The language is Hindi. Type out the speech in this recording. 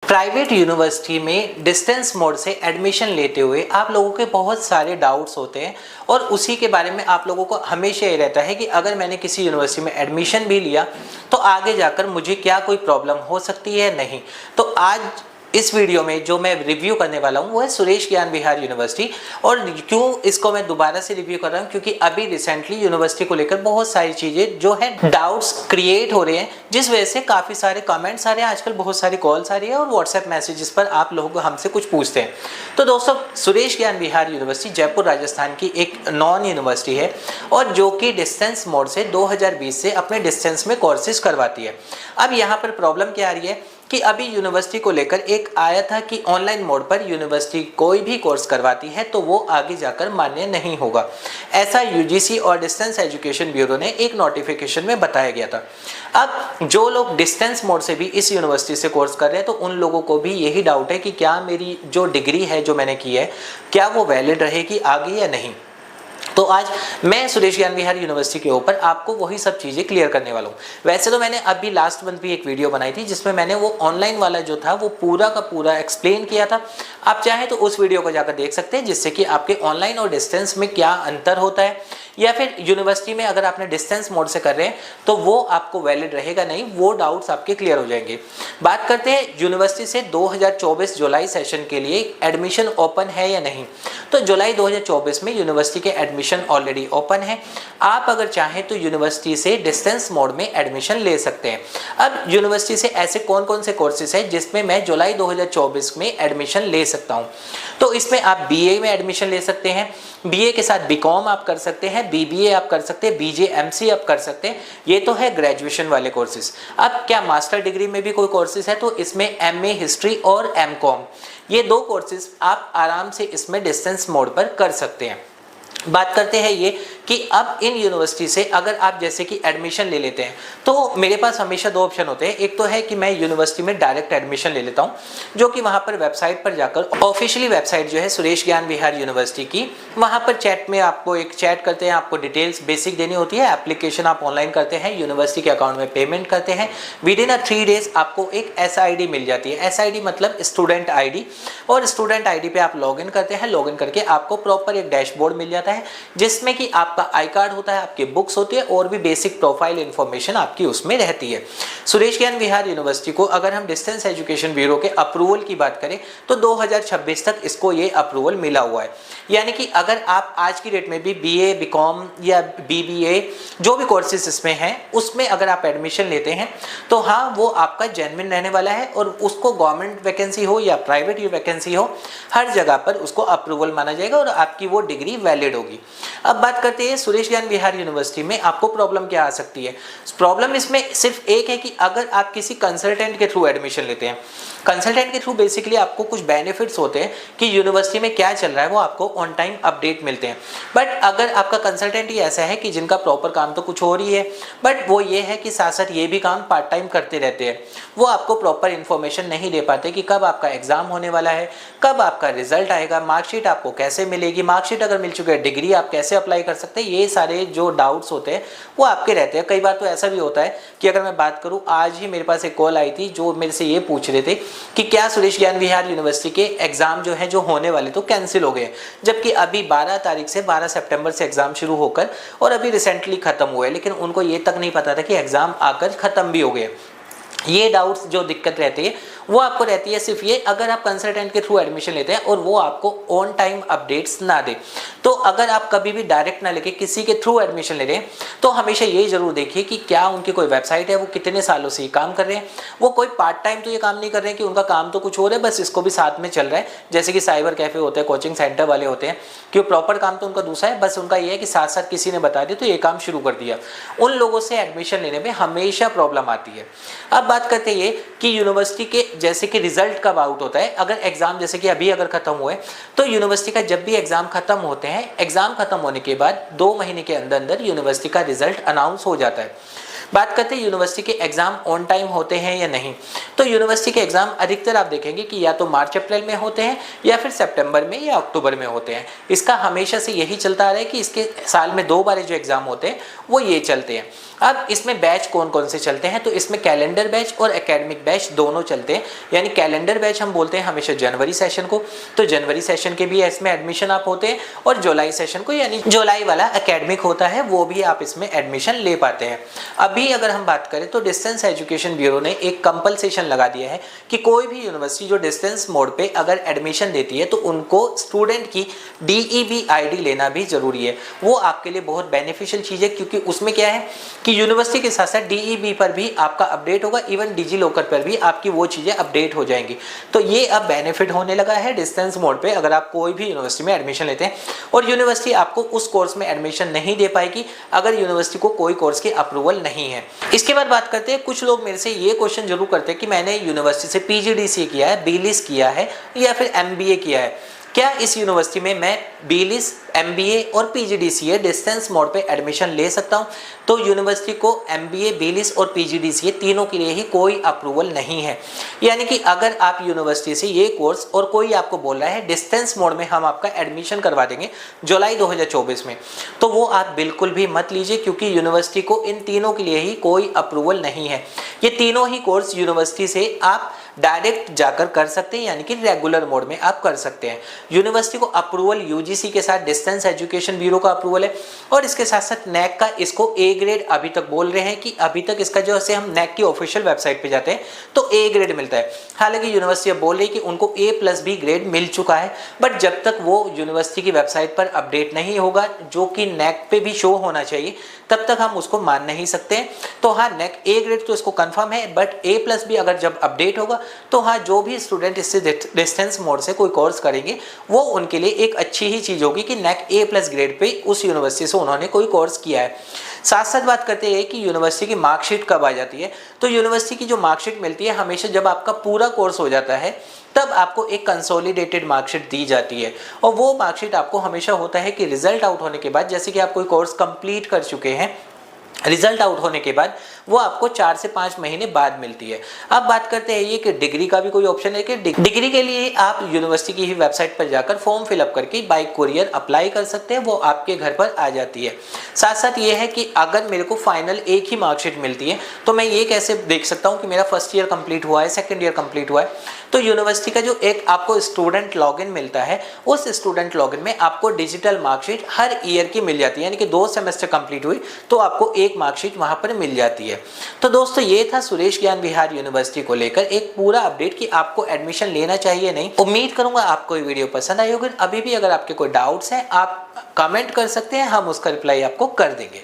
प्राइवेट यूनिवर्सिटी में डिस्टेंस मोड से एडमिशन लेते हुए आप लोगों के बहुत सारे डाउट्स होते हैं और उसी के बारे में आप लोगों को हमेशा ये रहता है कि अगर मैंने किसी यूनिवर्सिटी में एडमिशन भी लिया तो आगे जाकर मुझे क्या कोई प्रॉब्लम हो सकती है नहीं। तो आज इस वीडियो में जो मैं रिव्यू करने वाला हूँ वो है सुरेश ज्ञान विहार यूनिवर्सिटी। और क्यों इसको मैं दोबारा से रिव्यू कर रहा हूँ, क्योंकि अभी रिसेंटली यूनिवर्सिटी को लेकर बहुत सारी चीज़ें जो है डाउट्स क्रिएट हो रहे हैं, जिस वजह से काफ़ी सारे कमेंट्स आ रहे हैं, आजकल बहुत सारी कॉल्स आ रही है और व्हाट्सएप मैसेजेस पर आप लोग हमसे कुछ पूछते हैं। तो दोस्तों, सुरेश ज्ञान विहार यूनिवर्सिटी जयपुर राजस्थान की एक नॉन यूनिवर्सिटी है और जो कि डिस्टेंस मोड से 2020 से अपने डिस्टेंस में कोर्सेज करवाती है। अब यहाँ पर प्रॉब्लम क्या आ रही है कि अभी यूनिवर्सिटी को लेकर एक आया था कि ऑनलाइन मोड पर यूनिवर्सिटी कोई भी कोर्स करवाती है तो वो आगे जाकर मान्य नहीं होगा। ऐसा यूजीसी और डिस्टेंस एजुकेशन ब्यूरो ने एक नोटिफिकेशन में बताया गया था। अब जो लोग डिस्टेंस मोड से भी इस यूनिवर्सिटी से कोर्स कर रहे हैं तो उन लोगों को भी यही डाउट है कि क्या मेरी जो डिग्री है जो मैंने की है क्या वो वैलिड रहेगी आगे या नहीं। तो आज मैं सुरेश ज्ञान विहार यूनिवर्सिटी के ऊपर आपको वही सब चीज़ें क्लियर करने वाला हूँ। वैसे तो मैंने अभी लास्ट मंथ भी एक वीडियो बनाई थी जिसमें मैंने वो ऑनलाइन वाला जो था वो पूरा का पूरा एक्सप्लेन किया था। आप चाहें तो उस वीडियो को जाकर देख सकते हैं, जिससे कि आपके ऑनलाइन और डिस्टेंस में क्या अंतर होता है, या फिर यूनिवर्सिटी में अगर आपने डिस्टेंस मोड से कर रहे हैं तो वो आपको वैलिड रहेगा नहीं, वो डाउट्स आपके क्लियर हो जाएंगे। बात करते हैं यूनिवर्सिटी से 2024 जुलाई सेशन के लिए एडमिशन ओपन है या नहीं। तो जुलाई 2024 में यूनिवर्सिटी के एडमिशन ऑलरेडी ओपन है। आप अगर चाहें तो यूनिवर्सिटी से डिस्टेंस मोड में एडमिशन ले सकते हैं। अब यूनिवर्सिटी से ऐसे कौन कौन से कोर्सेज हैं जिसमें मैं जुलाई 2024 में एडमिशन ले सकता हूं। तो इसमें आप बीए में एडमिशन ले सकते हैं, बीए के साथ बीकॉम आप कर सकते हैं, बीबीए आप कर सकते हैं, बीजे एमसी आप कर सकते हैं। ये तो है ग्रेजुएशन वाले कोर्सेज। अब क्या मास्टर डिग्री में भी कोई कोर्सेज है तो इसमें एमए हिस्ट्री और एमकॉम, ये दो कोर्सेज आप आराम से इसमें डिस्टेंस मोड पर कर सकते हैं। बात करते हैं ये कि अब इन यूनिवर्सिटी से अगर आप जैसे कि एडमिशन ले लेते हैं तो मेरे पास हमेशा दो ऑप्शन होते हैं। एक तो है कि मैं यूनिवर्सिटी में डायरेक्ट एडमिशन ले लेता हूं, जो कि वहां पर वेबसाइट पर जाकर ऑफिशियली वेबसाइट जो है सुरेश ज्ञान विहार यूनिवर्सिटी की, वहां पर चैट में आपको एक चैट करते हैं, आपको डिटेल्स बेसिक देनी होती है, एप्लीकेशन आप ऑनलाइन करते हैं, यूनिवर्सिटी के अकाउंट में पेमेंट करते हैं, विद इन 3 डेज आपको एक SID मिल जाती है। SID मतलब स्टूडेंट ID, और स्टूडेंट ID पे आप लॉग इन करते हैं। लॉग इन करके आपको प्रॉपर एक डैशबोर्ड मिल जाता है जिसमें कि आपका आई कार्ड होता है, आपकी बुक्स होती है और भी बेसिक प्रोफाइल इंफॉर्मेशन आपकी उसमें रहती है। सुरेश ज्ञान विहार यूनिवर्सिटी को अगर हम डिस्टेंस एजुकेशन ब्यूरो के अप्रूवल की बात करें तो 2026 तक इसको ये अप्रूवल मिला हुआ है। यानी कि अगर आप आज की डेट में भी बीए, बीकॉम या बीबीए जो भी कोर्सेज इसमें हैं उसमें अगर आप एडमिशन लेते हैं तो हाँ, वो आपका जेन्युइन रहने वाला है और उसको गवर्नमेंट वैकेंसी हो या प्राइवेट वैकेंसी हो, हर जगह पर उसको अप्रूवल माना जाएगा और आपकी वो डिग्री वैलिड होगी। अब बात करते हैं सुरेश ज्ञान विहार यूनिवर्सिटी में आपको प्रॉब्लम क्या आ सकती है। प्रॉब्लम इसमें सिर्फ एक है कि अगर आप किसी कंसल्टेंट के थ्रू एडमिशन लेते हैं, कंसल्टेंट के थ्रू बेसिकली आपको कुछ बेनिफिट्स होते हैं कि यूनिवर्सिटी में क्या चल रहा है वो आपको ऑन टाइम अपडेट मिलते हैं। बट अगर आपका कंसल्टेंट ही ऐसा है कि जिनका प्रॉपर काम तो कुछ हो रही है, बट वो ये है कि साथ साथ ये भी काम पार्ट टाइम करते रहते हैं, वो आपको प्रॉपर इन्फॉर्मेशन नहीं दे पाते कि कब आपका एग्जाम होने वाला है, कब आपका रिजल्ट आएगा, मार्कशीट आपको कैसे मिलेगी, मार्कशीट अगर मिल चुकी है डिग्री आप कैसे अप्लाई कर सकते हैं। ये सारे जो डाउट्स होते हैं वो आपके रहते हैं। कई बार तो ऐसा भी होता है कि अगर मैं बात करूं, आज ही मेरे पास एक कॉल आई थी जो मेरे से ये पूछ रहे थे कि क्या सुरेश ज्ञान विहार यूनिवर्सिटी के एग्जाम जो है जो होने वाले तो कैंसिल हो गए, जबकि अभी 12 तारीख से 12 सितंबर से एग्जाम शुरू होकर और अभी रिसेंटली खत्म हुए, लेकिन उनको ये तक नहीं पता था कि एग्जाम आकर खत्म भी हो गए। ये डाउट्स जो दिक्कत रहती है वो आपको रहती है सिर्फ ये अगर आप कंसल्टेंट के थ्रू एडमिशन लेते हैं और वो आपको ऑन टाइम अपडेट्स ना दे। तो अगर आप कभी भी डायरेक्ट ना लेके किसी के थ्रू एडमिशन ले रहे हैं तो हमेशा ये जरूर देखिए कि क्या उनकी कोई वेबसाइट है, वो कितने सालों से ये काम कर रहे हैं, वो कोई पार्ट टाइम तो ये काम नहीं कर रहे हैं कि उनका काम तो कुछ हो रहा है बस इसको भी साथ में चल रहा है, जैसे कि साइबर कैफे होते हैं, कोचिंग सेंटर वाले होते हैं कि वो प्रॉपर काम तो उनका दूसरा है, बस उनका ये है कि साथ साथ किसी ने बता दिया तो ये काम शुरू कर दिया। उन लोगों से एडमिशन लेने में हमेशा प्रॉब्लम आती है। अब बात करते हैं ये कि यूनिवर्सिटी के जैसे कि रिजल्ट कब आउट होता है। अगर एग्जाम जैसे कि अभी अगर खत्म हुए तो यूनिवर्सिटी का जब भी एग्जाम खत्म होते हैं, एग्जाम खत्म होने के बाद 2 महीने के अंदर अंदर यूनिवर्सिटी का रिजल्ट अनाउंस हो जाता है। बात करते हैं यूनिवर्सिटी के एग्जाम ऑन टाइम होते हैं या नहीं। तो यूनिवर्सिटी के एग्जाम अधिकतर आप देखेंगे कि या तो मार्च अप्रैल में होते हैं या फिर सितंबर में या अक्टूबर में होते हैं। इसका हमेशा से यही चलता आ रहा है कि इसके साल में 2 बार जो एग्जाम होते हैं वो ये चलते हैं। अब इसमें बैच कौन कौन से चलते हैं, तो इसमें कैलेंडर बैच और एकेडमिक बैच दोनों चलते हैं। यानी कैलेंडर बैच हम बोलते हैं हमेशा जनवरी सेशन को, तो जनवरी सेशन के भी इसमें एडमिशन आप होते हैं, और जुलाई सेशन को यानी जुलाई वाला एकेडमिक होता है वो भी आप इसमें एडमिशन ले पाते हैं। अभी अगर हम बात करें तो डिस्टेंस एजुकेशन ब्यूरो ने एक कंपल्सेशन लगा दिया है कि कोई भी यूनिवर्सिटी जो डिस्टेंस मोड पे अगर एडमिशन देती है तो उनको स्टूडेंट की DEB ID लेना भी जरूरी है। वो आपके लिए बहुत बेनिफिशियल चीज़ है, क्योंकि उसमें क्या है कि यूनिवर्सिटी के साथ साथ DEB पर भी आपका अपडेट होगा, इवन डिजी लॉकर पर भी आपकी वो चीज़ें अपडेट हो जाएंगी। तो ये अब बेनिफिट होने लगा है डिस्टेंस मोड पे अगर आप कोई भी यूनिवर्सिटी में एडमिशन लेते हैं, और यूनिवर्सिटी आपको उस कोर्स में एडमिशन नहीं दे पाएगी अगर यूनिवर्सिटी को कोई कोर्स की अप्रूवल नहीं है। इसके बाद बात करते हैं, कुछ लोग मेरे से ये क्वेश्चन जरूर करते हैं कि मैंने यूनिवर्सिटी से PGDCA किया है, BLIS किया है या फिर MBA किया है, क्या इस यूनिवर्सिटी में मैं BLIS, MBA और PGDCA डिस्टेंस मोड पे एडमिशन ले सकता हूं? तो यूनिवर्सिटी को MBA, BLIS और PGDCA तीनों के लिए ही कोई अप्रूवल नहीं है। यानी कि अगर आप यूनिवर्सिटी से ये कोर्स और कोई आपको बोल रहा है डिस्टेंस मोड में हम आपका एडमिशन करवा देंगे जुलाई 2024 में, तो वो आप बिल्कुल भी मत लीजिए, क्योंकि यूनिवर्सिटी को इन तीनों के लिए ही कोई अप्रूवल नहीं है। ये तीनों ही कोर्स यूनिवर्सिटी से आप डायरेक्ट जाकर कर सकते हैं, यानी कि रेगुलर मोड में आप कर सकते हैं। यूनिवर्सिटी को अप्रूवल UGC के साथ डिस्टेंस एजुकेशन ब्यूरो का अप्रूवल है, और इसके साथ साथ NAC का इसको A ग्रेड अभी तक बोल रहे हैं कि अभी तक इसका जो है हम NAC की ऑफिशियल वेबसाइट पे जाते हैं तो A ग्रेड मिलता है। हालांकि यूनिवर्सिटी अब बोल रही है कि उनको A+B ग्रेड मिल चुका है, बट जब तक वो यूनिवर्सिटी की वेबसाइट पर अपडेट नहीं होगा जो कि NAC पे भी शो होना चाहिए, तब तक हम उसको मान नहीं सकते। तो हाँ, NAC A ग्रेड तो इसको कंफर्म है, बट A+B अगर जब अपडेट होगा तो हाँ, जो भी स्टूडेंट इससे डिस्टेंस मोड से कोई कोर्स करेंगे वो उनके लिए एक अच्छी ही चीज़ होगी कि NAC A+ ग्रेड पे उस यूनिवर्सिटी से उन्होंने कोई कोर्स किया है। साथ साथ बात करते हैं कि यूनिवर्सिटी की मार्कशीट कब आ जाती है। तो यूनिवर्सिटी की जो मार्कशीट मिलती है हमेशा जब आपका पूरा कोर्स हो जाता है तब आपको एक कंसोलिडेटेड मार्कशीट दी जाती है, और वो मार्कशीट आपको हमेशा होता है कि रिजल्ट आउट होने के बाद, जैसे कि आप कोई कोर्स कंप्लीट कर चुके हैं, रिजल्ट आउट होने के बाद वो आपको 4 से 5 महीने बाद मिलती है। अब बात करते हैं ये कि डिग्री का भी कोई ऑप्शन है कि डिग्री के लिए आप यूनिवर्सिटी की ही वेबसाइट पर जाकर फॉर्म फिलअप करके बाय कुरियर अप्लाई कर सकते हैं, वो आपके घर पर आ जाती है। साथ साथ ये है कि अगर मेरे को फाइनल एक ही मार्कशीट मिलती है तो मैं ये कैसे देख सकता हूँ कि मेरा फर्स्ट ईयर कंप्लीट हुआ है, सेकेंड ईयर कंप्लीट हुआ है। तो यूनिवर्सिटी का जो एक आपको स्टूडेंट लॉगिन मिलता है, उस स्टूडेंट लॉगिन में आपको डिजिटल मार्कशीट हर ईयर की मिल जाती है, यानी कि 2 सेमेस्टर कंप्लीट हुई तो आपको एक मार्कशीट वहां पर मिल जाती है। तो दोस्तों ये था सुरेश ज्ञान विहार यूनिवर्सिटी को लेकर एक पूरा अपडेट कि आपको एडमिशन लेना चाहिए नहीं। उम्मीद करूंगा आपको ये वीडियो पसंद आई होगी। अभी भी अगर आपके कोई डाउट्स हैं आप कमेंट कर सकते हैं, हम उसका रिप्लाई आपको कर देंगे।